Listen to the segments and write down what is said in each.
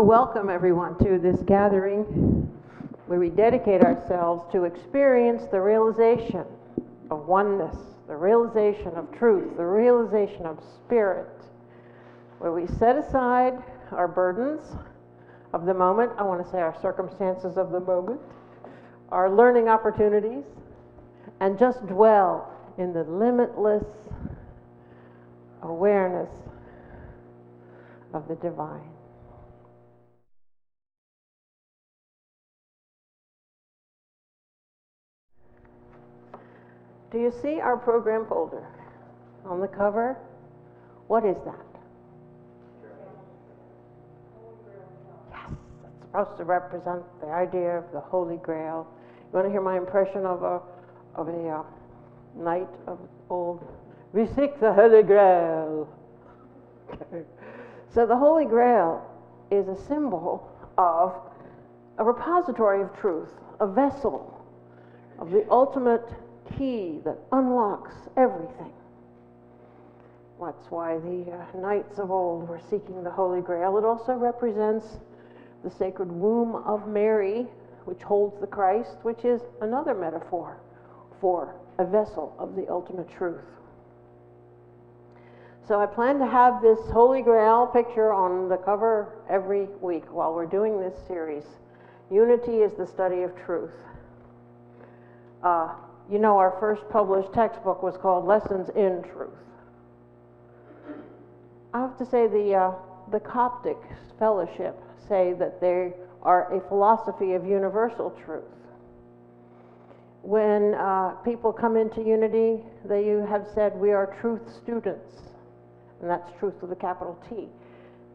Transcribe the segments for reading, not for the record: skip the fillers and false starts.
welcome everyone to this gathering where we dedicate ourselves to experience the realization of oneness, the realization of truth, the realization of spirit, where we set aside our burdens of the moment, I want to say our circumstances of the moment, our learning opportunities, and just dwell in the limitless awareness of the divine. Do you see our program folder on the cover? What is that? Yes, it's supposed to represent the idea of the Holy Grail. You want to hear my impression of a knight of old? We seek the Holy Grail. So the Holy Grail is a symbol of a repository of truth, a vessel of the ultimate key that unlocks everything. That's why the knights of old were seeking the Holy Grail. It also represents the sacred womb of Mary, which holds the Christ, which is another metaphor for a vessel of the ultimate truth. So I plan to have this Holy Grail picture on the cover every week while we're doing this series. Unity is the study of truth. You know, our first published textbook was called Lessons in Truth. I have to say the Coptic Fellowship say that they are a philosophy of universal truth. When people come into unity, they have said we are truth students, and that's truth with a capital T.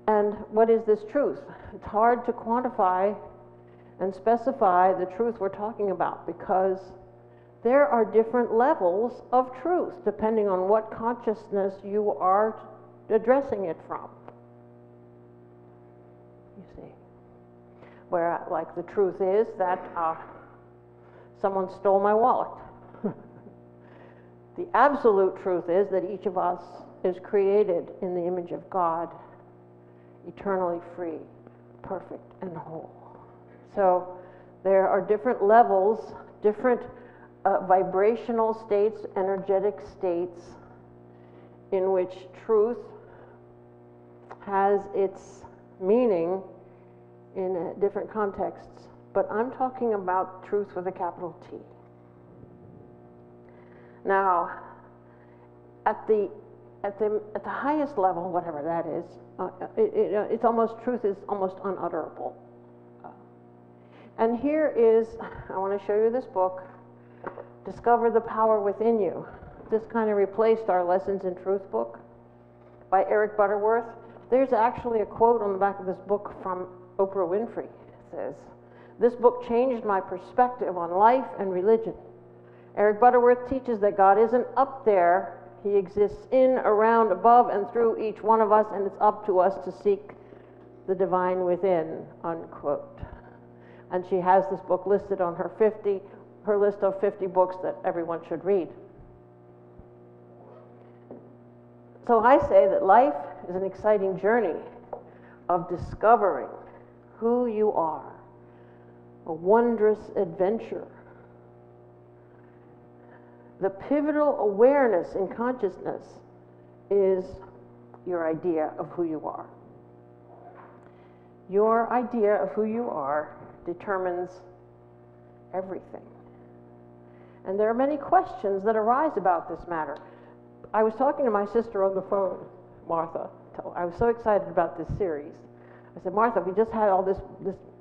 And what is this truth? It's hard to quantify and specify the truth we're talking about because there are different levels of truth depending on what consciousness you are addressing it from. You see, where like the truth is that someone stole my wallet. The absolute truth is that each of us is created in the image of God, eternally free, perfect, and whole. So there are different levels, different vibrational states, energetic states in which truth has its meaning in different contexts. But I'm talking about truth with a capital T. Now, at the highest level, whatever that is, it's almost, truth is almost unutterable. And here is, I want to show you this book, Discover the Power Within You. This kind of replaced our Lessons in Truth book by Eric Butterworth. There's actually a quote on the back of this book from Oprah Winfrey. It says, "This book changed my perspective on life and religion. Eric Butterworth teaches that God isn't up there. He exists in, around, above, and through each one of us, and it's up to us to seek the divine within," unquote. And she has this book listed on her list of 50 books that everyone should read. So I say that life is an exciting journey of discovering who you are, a wondrous adventure. The pivotal awareness in consciousness is your idea of who you are. Your idea of who you are determines everything. And there are many questions that arise about this matter. I was talking to my sister on the phone, Martha. I was so excited about this series. I said, Martha, we just had all this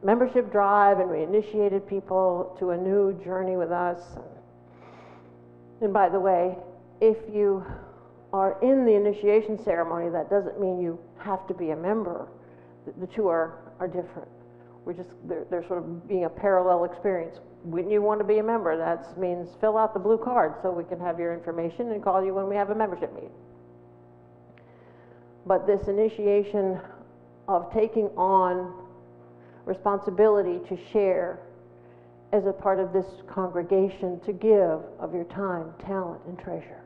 membership drive and we initiated people to a new journey with us. And by the way, if you are in the initiation ceremony, that doesn't mean you have to be a member. The two are different. They're sort of being a parallel experience. When you want to be a member, that means fill out the blue card so we can have your information and call you when we have a membership meeting. But this initiation of taking on responsibility to share as a part of this congregation, to give of your time, talent, and treasure,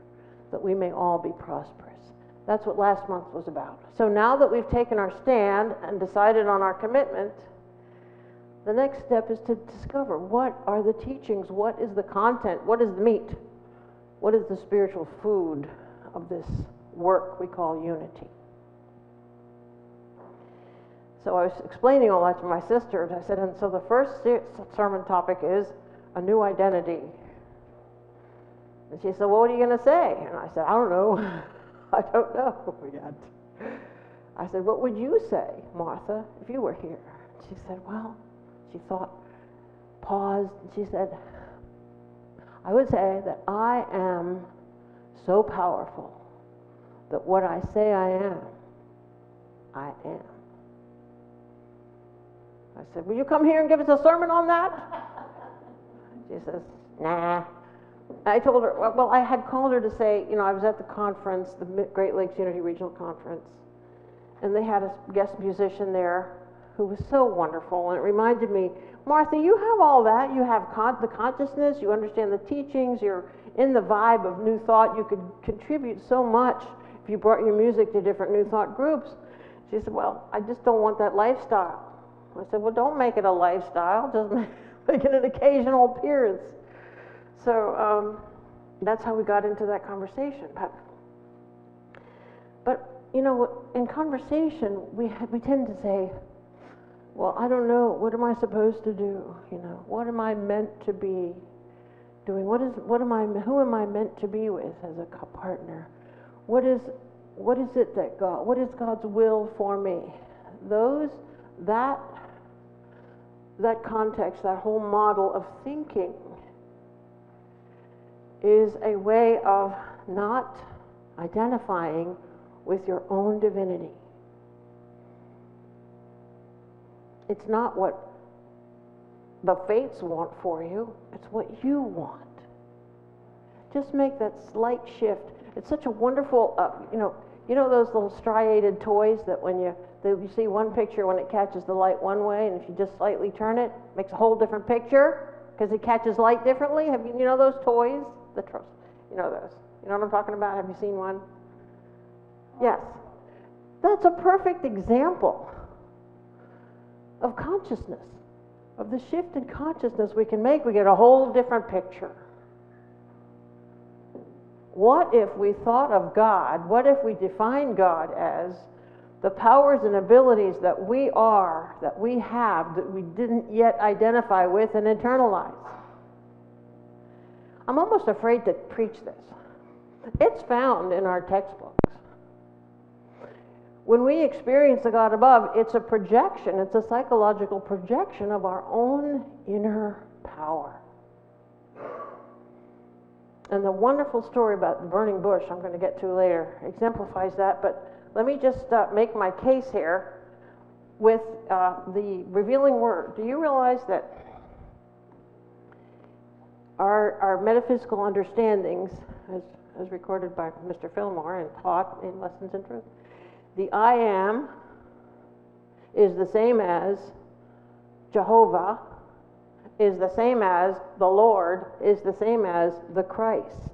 that we may all be prosperous. That's what last month was about. So now that we've taken our stand and decided on our commitment, the next step is to discover what are the teachings, what is the content, what is the meat, what is the spiritual food of this work we call unity. So I was explaining all that to my sister, and I said, and so the first sermon topic is a new identity. And she said, well, what are you going to say? And I said, I don't know. I don't know yet. I said, what would you say, Martha, if you were here? She said, well, she thought, paused, and she said, I would say that I am so powerful that what I say I am. I said, will you come here and give us a sermon on that? She says, nah. I told her, well, I had called her to say, I was at the conference, the Great Lakes Unity Regional Conference, and they had a guest musician there who was so wonderful, and it reminded me, Martha, you have all that. You have the consciousness, you understand the teachings, you're in the vibe of New Thought. You could contribute so much if you brought your music to different New Thought groups. She said, well, I just don't want that lifestyle. I said, well, don't make it a lifestyle, just make it an occasional appearance. So that's how we got into that conversation. But in conversation, we tend to say, well, I don't know, what am I supposed to do? What am I meant to be doing? Who am I meant to be with as a partner? What is it that what is God's will for me? That context, that whole model of thinking is a way of not identifying with your own divinity. It's not what the fates want for you, it's what you want. Just make that slight shift. It's such a wonderful, those little striated toys that when you see one picture when it catches the light one way, and if you just slightly turn it, it makes a whole different picture because it catches light differently. Have you know those toys? Those. You know what I'm talking about? Have you seen one? Yes. That's a perfect example of consciousness, of the shift in consciousness we can make. We get a whole different picture. What if we thought of God, what if we defined God as the powers and abilities that we are, that we have, that we didn't yet identify with and internalize? I'm almost afraid to preach this. It's found in our textbooks. When we experience the God above, it's a projection, it's a psychological projection of our own inner power. And the wonderful story about the burning bush I'm going to get to later exemplifies that, but let me just make my case here with the revealing word. Do you realize that our metaphysical understandings, as recorded by Mr. Fillmore and taught in Lessons in Truth, the I am is the same as Jehovah, is the same as the Lord, is the same as the Christ.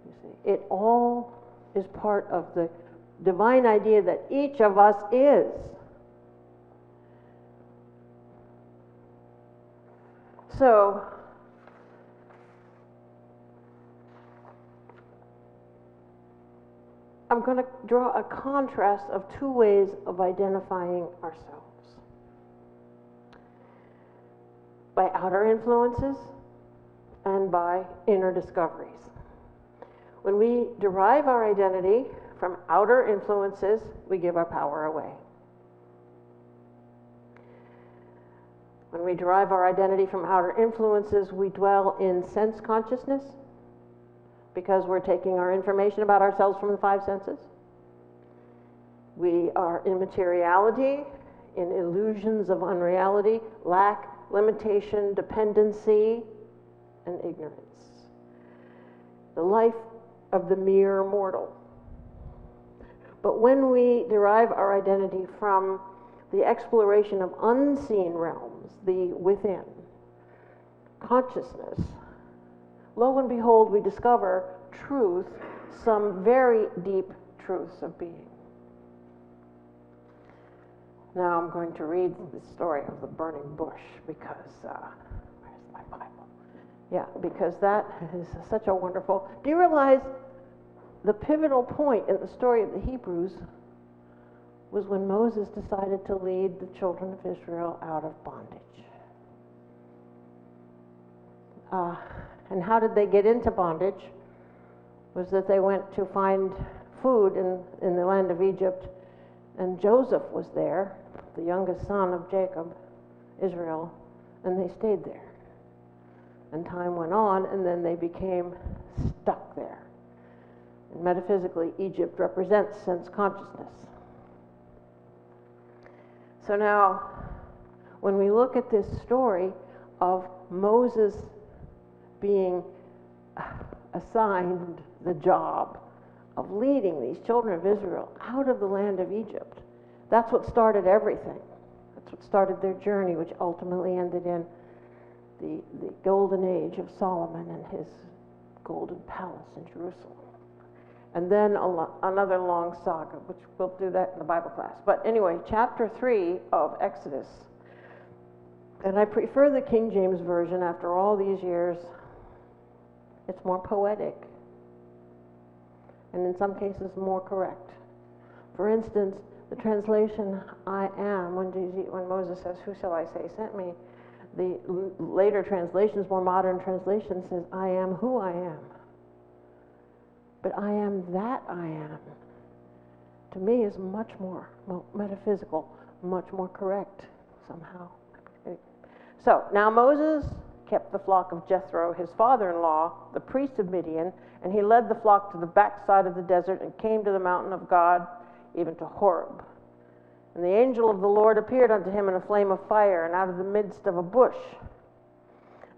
You see, it all is part of the divine idea that each of us is. So, I'm going to draw a contrast of two ways of identifying ourselves. By outer influences and by inner discoveries. When we derive our identity from outer influences, we give our power away. When we derive our identity from outer influences, we dwell in sense consciousness because we're taking our information about ourselves from the five senses. We are in materiality, in illusions of unreality, lack, limitation, dependency, and ignorance. The life of the mere mortal. But when we derive our identity from the exploration of unseen realms, the within, consciousness, lo and behold, we discover truth some very deep truths of being. Now I'm going to read the story of the burning bush because, where's my Bible? Yeah, because that is such a wonderful... Do you realize the pivotal point in the story of the Hebrews was when Moses decided to lead the children of Israel out of bondage? And how did they get into bondage? Was that they went to find food in the land of Egypt, and Joseph was there, the youngest son of Jacob, Israel, and they stayed there. And time went on, and then they became stuck there. And metaphysically, Egypt represents sense consciousness. So now, when we look at this story of Moses being assigned the job of leading these children of Israel out of the land of Egypt, that's what started everything. That's what started their journey, which ultimately ended in the golden age of Solomon and his golden palace in Jerusalem. And then another long saga, which we'll do that in the Bible class. But anyway, chapter 3 of Exodus. And I prefer the King James Version after all these years. It's more poetic, and in some cases more correct. For instance, the translation "I am," when Moses says, "Who shall I say sent me?" The later translations, more modern translation, says, "I am who I am." But "I am that I am," to me, is much more metaphysical, much more correct somehow. So now Moses kept the flock of Jethro, his father-in-law, the priest of Midian, and he led the flock to the backside of the desert and came to the mountain of God, even to Horeb. And the angel of the Lord appeared unto him in a flame of fire and out of the midst of a bush.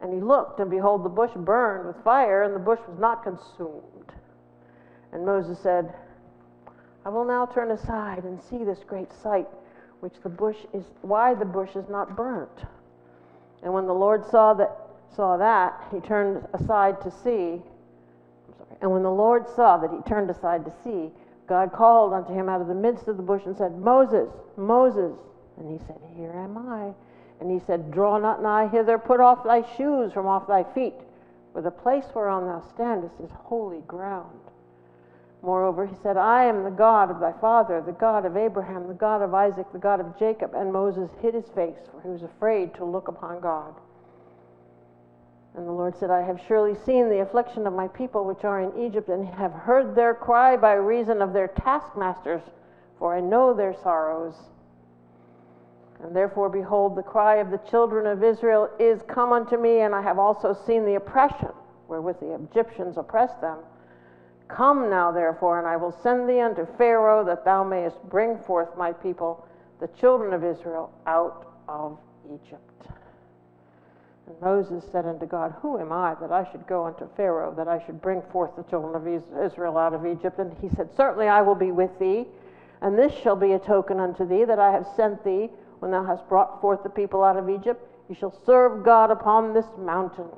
And he looked, and behold, the bush burned with fire, and the bush was not consumed. And Moses said, I will now turn aside and see this great sight, why the bush is not burnt. And when the Lord saw that, he turned aside to see. And when the Lord saw that he turned aside to see, God called unto him out of the midst of the bush and said, Moses, Moses. And he said, Here am I. And he said, Draw not nigh hither, put off thy shoes from off thy feet, for the place whereon thou standest is holy ground. Moreover, he said, I am the God of thy father, the God of Abraham, the God of Isaac, the God of Jacob. And Moses hid his face, for he was afraid to look upon God. And the Lord said, I have surely seen the affliction of my people which are in Egypt, and have heard their cry by reason of their taskmasters, for I know their sorrows. And therefore, behold, the cry of the children of Israel is come unto me, and I have also seen the oppression wherewith the Egyptians oppress them. Come now, therefore, and I will send thee unto Pharaoh, that thou mayest bring forth my people, the children of Israel, out of Egypt. And Moses said unto God, Who am I that I should go unto Pharaoh, that I should bring forth the children of Israel out of Egypt? And he said, Certainly I will be with thee, and this shall be a token unto thee, that I have sent thee. When thou hast brought forth the people out of Egypt, you shall serve God upon this mountain.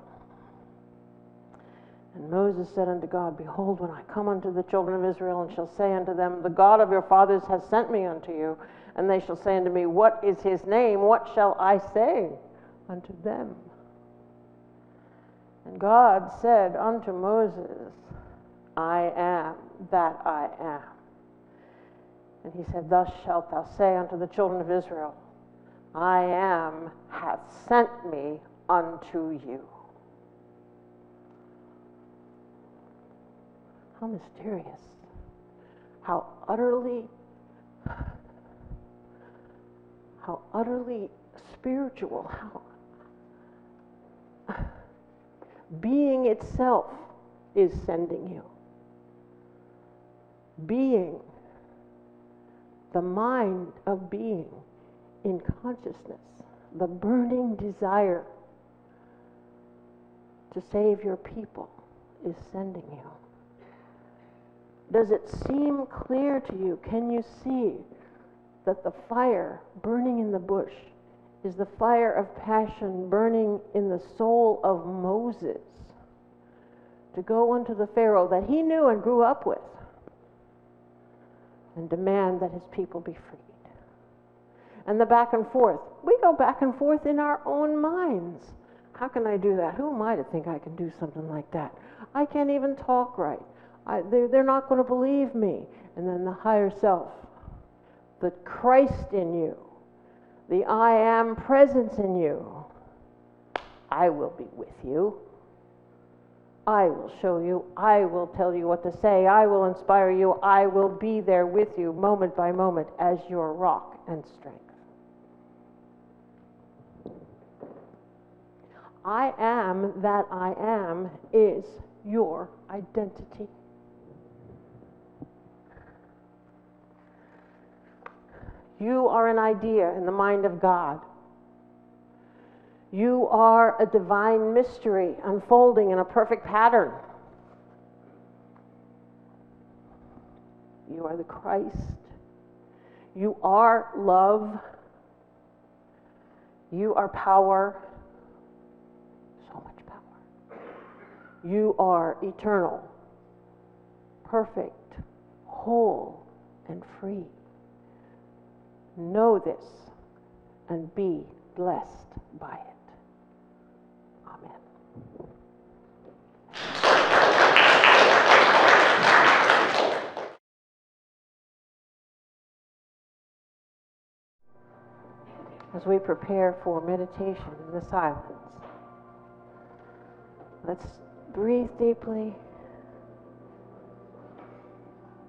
And Moses said unto God, Behold, when I come unto the children of Israel, and shall say unto them, The God of your fathers has sent me unto you, and they shall say unto me, What is his name? What shall I say unto them? And God said unto Moses, I am that I am. And he said, Thus shalt thou say unto the children of Israel, I am hath sent me unto you. How mysterious, how utterly spiritual, how being itself is sending you. Being, the mind of being in consciousness, the burning desire to save your people is sending you. Does it seem clear to you? Can you see that the fire burning in the bush is the fire of passion burning in the soul of Moses to go unto the Pharaoh that he knew and grew up with and demand that his people be freed. And the back and forth. We go back and forth in our own minds. How can I do that? Who am I to think I can do something like that? I can't even talk right. They're not going to believe me. And then the higher self, the Christ in you, the I am presence in you. I will be with you. I will show you. I will tell you what to say. I will inspire you. I will be there with you moment by moment as your rock and strength. I am that I am is your identity. You are an idea in the mind of God. You are a divine mystery unfolding in a perfect pattern. You are the Christ. You are love. You are power. So much power. You are eternal, perfect, whole, and free. Know this and be blessed by it. Amen. As we prepare for meditation in the silence, let's breathe deeply,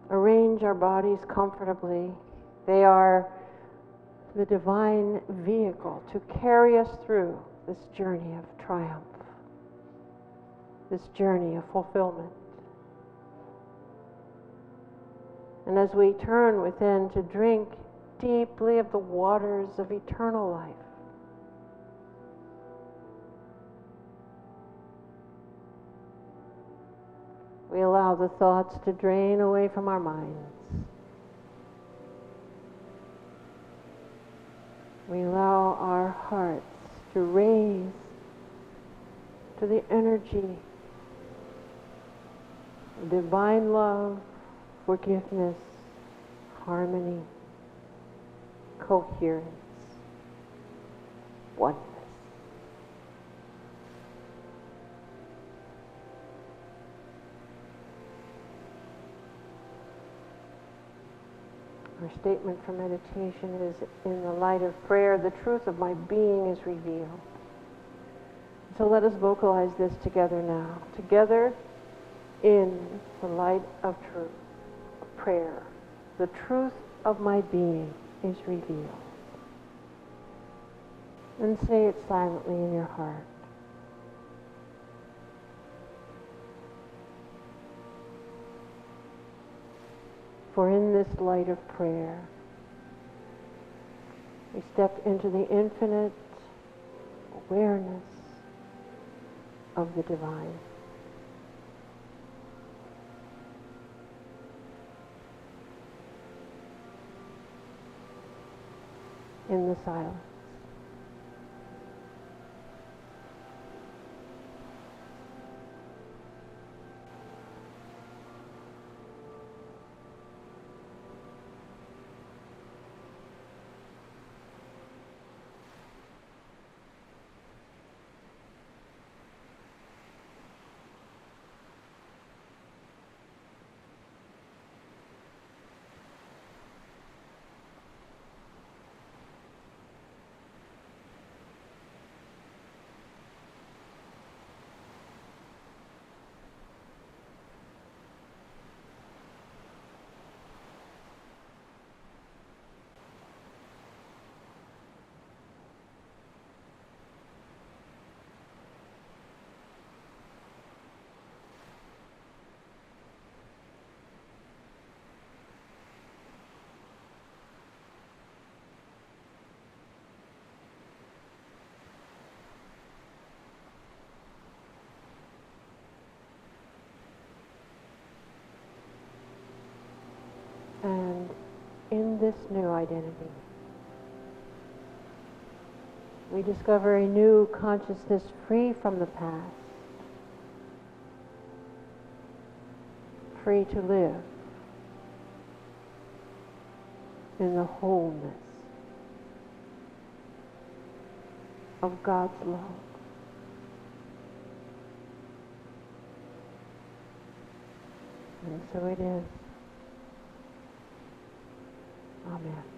arrange our bodies comfortably. They are the divine vehicle to carry us through this journey of triumph, this journey of fulfillment. And as we turn within to drink deeply of the waters of eternal life, we allow the thoughts to drain away from our minds. We allow our hearts to raise to the energy of divine love, forgiveness, harmony, coherence, oneness. Our statement for meditation is, in the light of prayer, the truth of my being is revealed. So let us vocalize this together now. Together, in the light of truth, prayer, the truth of my being is revealed. And say it silently in your heart. For in this light of prayer, we step into the infinite awareness of the divine. In the silence. And in this new identity, we discover a new consciousness free from the past, free to live in the wholeness of God's love. And so it is. Amen.